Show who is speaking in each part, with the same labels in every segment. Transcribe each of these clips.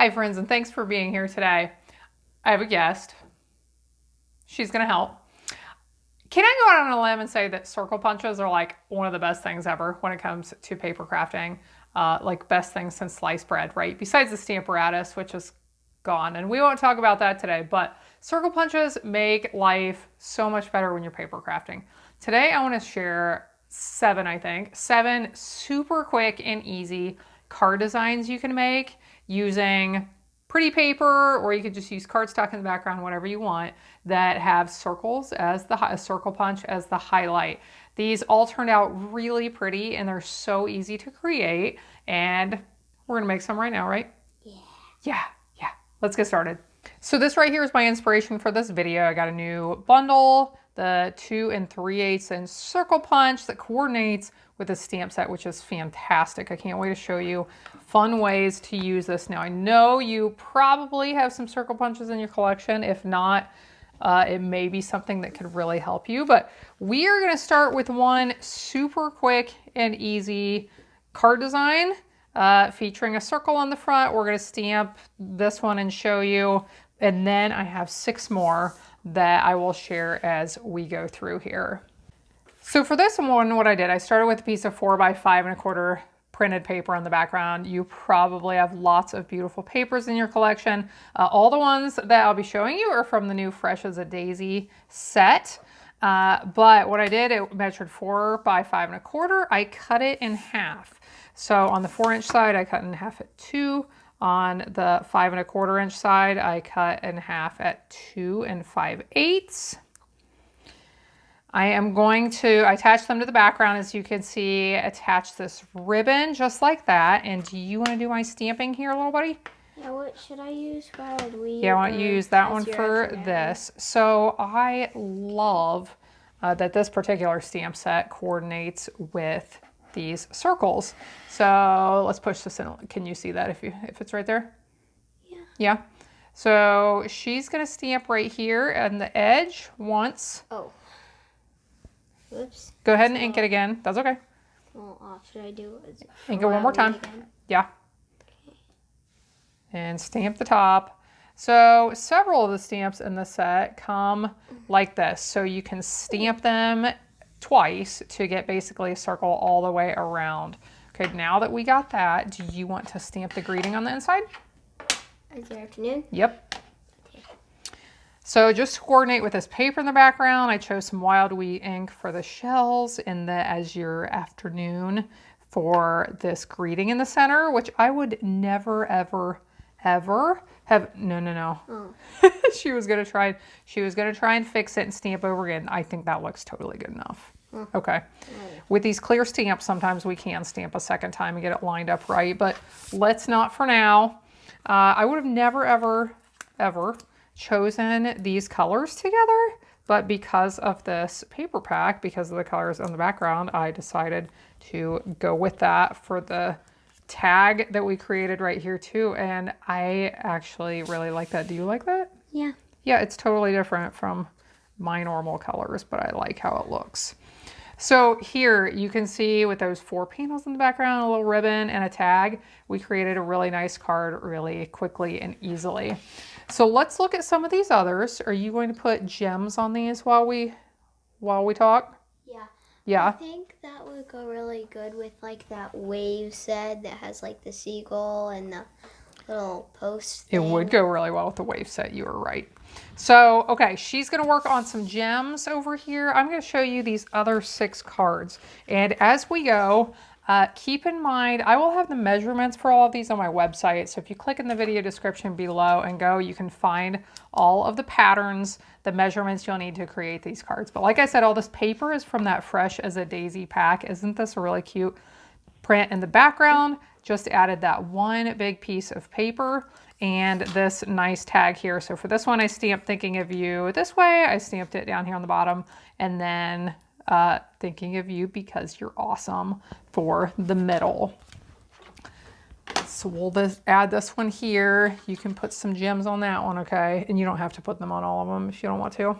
Speaker 1: Hi friends, and thanks for being here today. I have a guest. She's going to help. Can I go out on a limb and say that circle punches are like one of the best things ever when it comes to paper crafting? Like best things since sliced bread, right? Besides the Stamparatus, which is gone. And we won't talk about that today, but circle punches make life so much better when you're paper crafting. Today I want to share seven super quick and easy card designs you can make using pretty paper, or you could just use cardstock in the background, whatever you want, that have circles as a circle punch as the highlight. These all turned out really pretty and they're so easy to create, and we're gonna make some right now, right? Yeah. Let's get started. So this right here is my inspiration for this video. I got a new bundle, the 2 3/8 inch circle punch that coordinates with the stamp set, which is fantastic. I can't wait to show you fun ways to use this. Now I know you probably have some circle punches in your collection. If not, it may be something that could really help you, but we are going to start with one super quick and easy card design featuring a circle on the front. We're going to stamp this one and show you, and then I have 6 more that I will share as we go through here. So for this one, what I did, I started with a piece of 4 by 5 1/4 printed paper on the background. You probably have lots of beautiful papers in your collection. All the ones that I'll be showing you are from the new Fresh as a Daisy set. But what I did, it measured 4 by 5 1/4. I cut it in half. So on the 4-inch side, I cut in half at 2. On the 5 1/4-inch side, I cut in half at 2 5/8. I am going to attach them to the background, as you can see, attach this ribbon just like that. And do you want to do my stamping here, little buddy?
Speaker 2: Yeah, what should I use? Wild Wheat?
Speaker 1: Yeah, I want you to use that one for this. So I love that this particular stamp set coordinates with these circles. So let's push this in. Can you see that if it's right there?
Speaker 2: Yeah.
Speaker 1: Yeah. So she's going to stamp right here on the edge once.
Speaker 2: Oh. Oops.
Speaker 1: Go ahead and ink it again. That's okay.
Speaker 2: Well, should I do it?
Speaker 1: Ink it one more time. Yeah.
Speaker 2: Okay.
Speaker 1: And stamp the top. So several of the stamps in the set come like this. So you can stamp them twice to get basically a circle all the way around. Okay, now that we got that, do you want to stamp the greeting on the inside?
Speaker 2: Is it afternoon?
Speaker 1: Yep. So just to coordinate with this paper in the background, I chose some Wild Wheat ink for the shells and the Azure Afternoon for this greeting in the center, which I would never, ever have. No.
Speaker 2: Oh.
Speaker 1: She was gonna try and fix it and stamp over again. I think that looks totally good enough. Okay. With these clear stamps, sometimes we can stamp a second time and get it lined up right, but let's not for now. I would have never, ever chosen these colors together, but because of this paper pack, because of the colors on the background, I decided to go with that for the tag that we created right here too, and I actually really like that. Do you like that?
Speaker 2: Yeah.
Speaker 1: Yeah, it's totally different from my normal colors, but I like how it looks. So here you can see with those 4 panels in the background, a little ribbon and a tag, we created a really nice card really quickly and easily. So let's look at some of these others. Are you going to put gems on these while we talk?
Speaker 2: Yeah.
Speaker 1: Yeah.
Speaker 2: I think that would go really good with like that wave set that has like the seagull and the little post thing.
Speaker 1: It would go really well with the wave set. You were right. So, okay, she's going to work on some gems over here. I'm going to show you these other 6 cards. And as we go, keep in mind, I will have the measurements for all of these on my website. So if you click in the video description below and go, you can find all of the patterns, the measurements you'll need to create these cards. But like I said, all this paper is from that Fresh as a Daisy pack. Isn't this a really cute print in the background? Just added that one big piece of paper and this nice tag here. So for this one, I stamped Thinking of You this way. I stamped it down here on the bottom, and then Thinking of You because you're awesome for the middle. So we'll add this one here. You can put some gems on that one, okay? And you don't have to put them on all of them if you don't want to.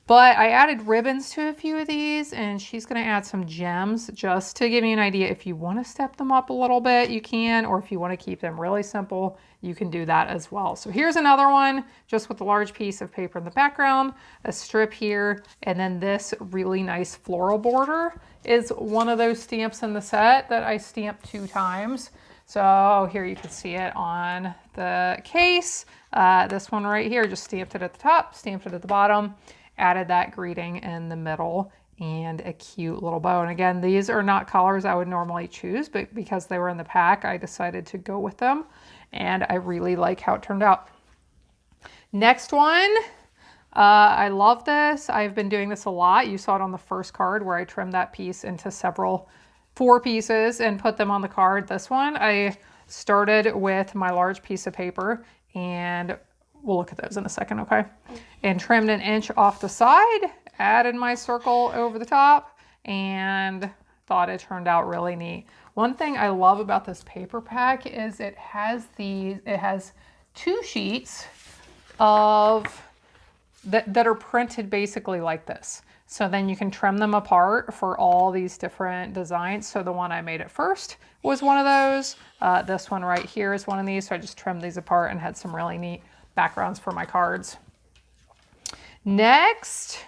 Speaker 1: But I added ribbons to a few of these, and she's going to add some gems just to give you an idea. If you want to step them up a little bit, you can, or if you want to keep them really simple, you can do that as well. So here's another one, just with a large piece of paper in the background, a strip here, and then this really nice floral border is one of those stamps in the set that I stamped 2 times. So here you can see it on the case. This one right here, just stamped it at the top, stamped it at the bottom, added that greeting in the middle, and a cute little bow. And again, these are not colors I would normally choose, but because they were in the pack, I decided to go with them. And I really like how it turned out. Next one, I love this. I've been doing this a lot. You saw it on the first card where I trimmed that piece into 4 pieces and put them on the card. This one, I started with my large piece of paper, and we'll look at those in a second, okay? And trimmed 1 inch off the side, added my circle over the top, and thought it turned out really neat. One thing I love about this paper pack is it has 2 sheets that are printed basically like this. So then you can trim them apart for all these different designs. So the one I made at first was one of those. This one right here is one of these. So I just trimmed these apart and had some really neat backgrounds for my cards. Next,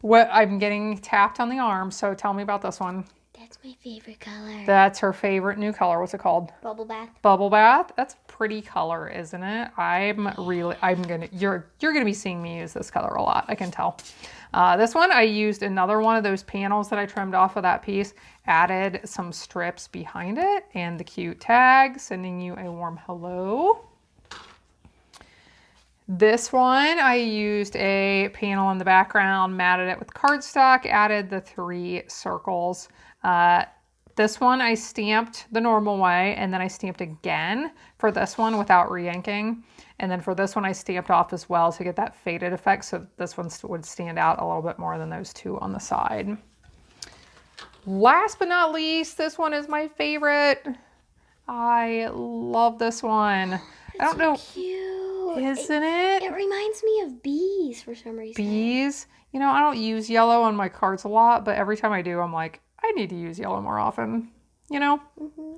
Speaker 1: what I'm getting tapped on the arm. So tell me about this one.
Speaker 2: That's my favorite color.
Speaker 1: That's her favorite new color. What's it called?
Speaker 2: Bubble bath.
Speaker 1: Bubble bath. That's a pretty color, isn't it? You're gonna be seeing me use this color a lot. I can tell. This one, I used another one of those panels that I trimmed off of that piece, added some strips behind it, and the cute tag, sending you a warm hello. This one, I used a panel in the background, matted it with cardstock, added the 3 circles. This one I stamped the normal way, and then I stamped again for this one without re-inking. And then for this one I stamped off as well to get that faded effect, so this one would stand out a little bit more than those 2 on the side. Last but not least, this one is my favorite. I love this one. I don't know.
Speaker 2: Cute.
Speaker 1: Isn't it?
Speaker 2: It reminds me of bees for some reason.
Speaker 1: Bees? You know, I don't use yellow on my cards a lot, but every time I do, I'm like, I need to use yellow more often. You know?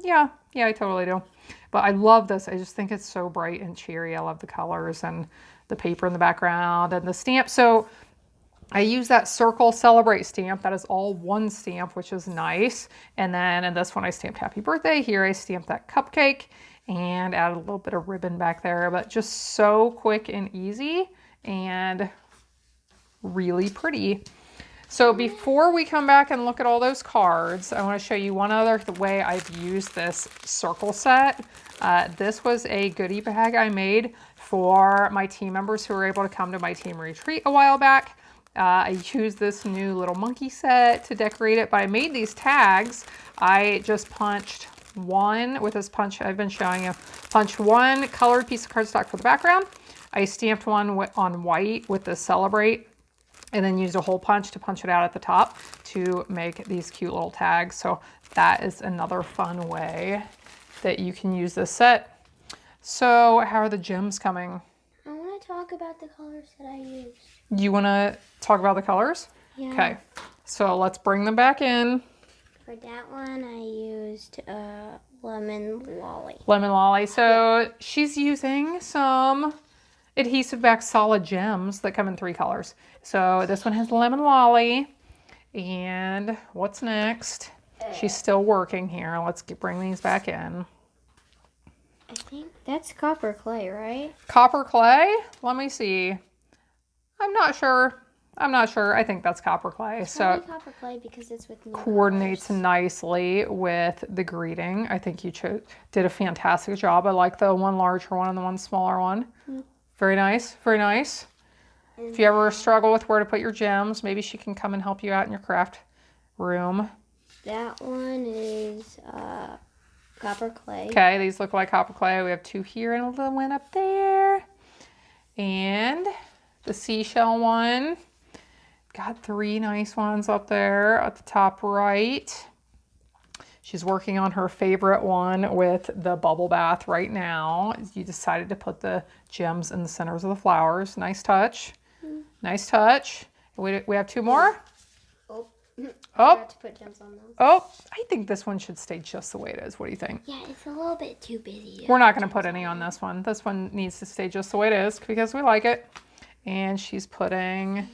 Speaker 1: Yeah, I totally do. But I love this. I just think it's so bright and cheery. I love the colors and the paper in the background and the stamp. So I use that Circle Celebrate stamp. That is all one stamp, which is nice. And then in this one, I stamped Happy Birthday. Here I stamped that cupcake and added a little bit of ribbon back there. But just so quick and easy and really pretty. So before we come back and look at all those cards, I want to show you one other way I've used this circle set. This was a goodie bag I made for my team members who were able to come to my team retreat a while back. I used this new little monkey set to decorate it, but I made these tags. I just punched one with this punch I've been showing you. Punched one colored piece of cardstock for the background. I stamped one on white with the Celebrate, and then used a hole punch to punch it out at the top to make these cute little tags. So that is another fun way that you can use this set. So how are the gems coming?
Speaker 2: I want to talk about the colors that I used.
Speaker 1: You want to talk about the colors?
Speaker 2: Yeah.
Speaker 1: Okay, so let's bring them back in.
Speaker 2: For that one, I used Lemon Lolly.
Speaker 1: Lemon Lolly. So she's using some adhesive back solid gems that come in 3 colors. So this one has Lemon Lolly. And what's next? She's still working here. Let's bring these back in.
Speaker 2: I think that's Copper Clay, right?
Speaker 1: Copper Clay? Let me see. I'm not sure. I think that's Copper Clay.
Speaker 2: It's
Speaker 1: so
Speaker 2: Copper Clay because it's with new
Speaker 1: coordinates
Speaker 2: colors.
Speaker 1: nicely with the greeting. I think you did a fantastic job. I like the one larger one and the one smaller one. Very nice. Very nice. If you ever struggle with where to put your gems, maybe she can come and help you out in your craft room.
Speaker 2: That one is Copper Clay.
Speaker 1: Okay, these look like Copper Clay. We have 2 here and a little one up there. And the seashell one. Got 3 nice ones up there at the top right. She's working on her favorite one with the bubble bath right now. You decided to put the gems in the centers of the flowers. Nice touch. Nice touch. We have 2 more.
Speaker 2: Oh, I
Speaker 1: Oh,
Speaker 2: forgot to put gems on those.
Speaker 1: oh, I think this one should stay just the way it is. What do you think?
Speaker 2: Yeah, it's a little bit too busy.
Speaker 1: We're not going to put any on this one. This one needs to stay just the way it is because we like it. And she's putting,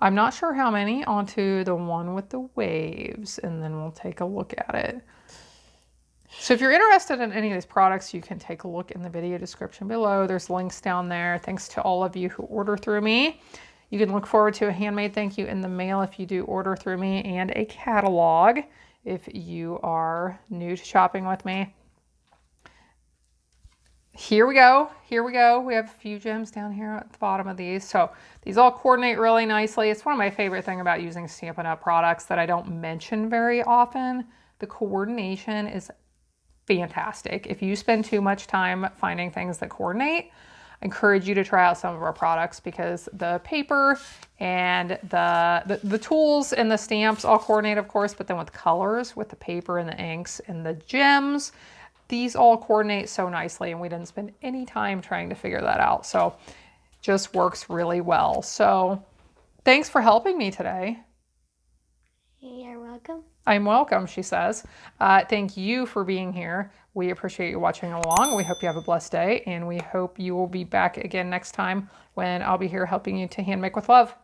Speaker 1: I'm not sure how many, onto the one with the waves, and then we'll take a look at it. So if you're interested in any of these products, you can take a look in the video description below. There's links down there. Thanks to all of you who order through me. You can look forward to a handmade thank you in the mail if you do order through me, and a catalog if you are new to shopping with me. Here we go. Here we go. We have a few gems down here at the bottom of these. So these all coordinate really nicely. It's one of my favorite things about using Stampin' Up! Products that I don't mention very often. The coordination is fantastic. If you spend too much time finding things that coordinate, I encourage you to try out some of our products because the paper and the tools and the stamps all coordinate, of course, but then with colors, with the paper and the inks and the gems, these all coordinate so nicely, and we didn't spend any time trying to figure that out. So just works really well. So thanks for helping me today.
Speaker 2: You're welcome.
Speaker 1: I'm welcome, she says. Thank you for being here. We appreciate you watching along. We hope you have a blessed day, and we hope you will be back again next time when I'll be here helping you to hand make with love.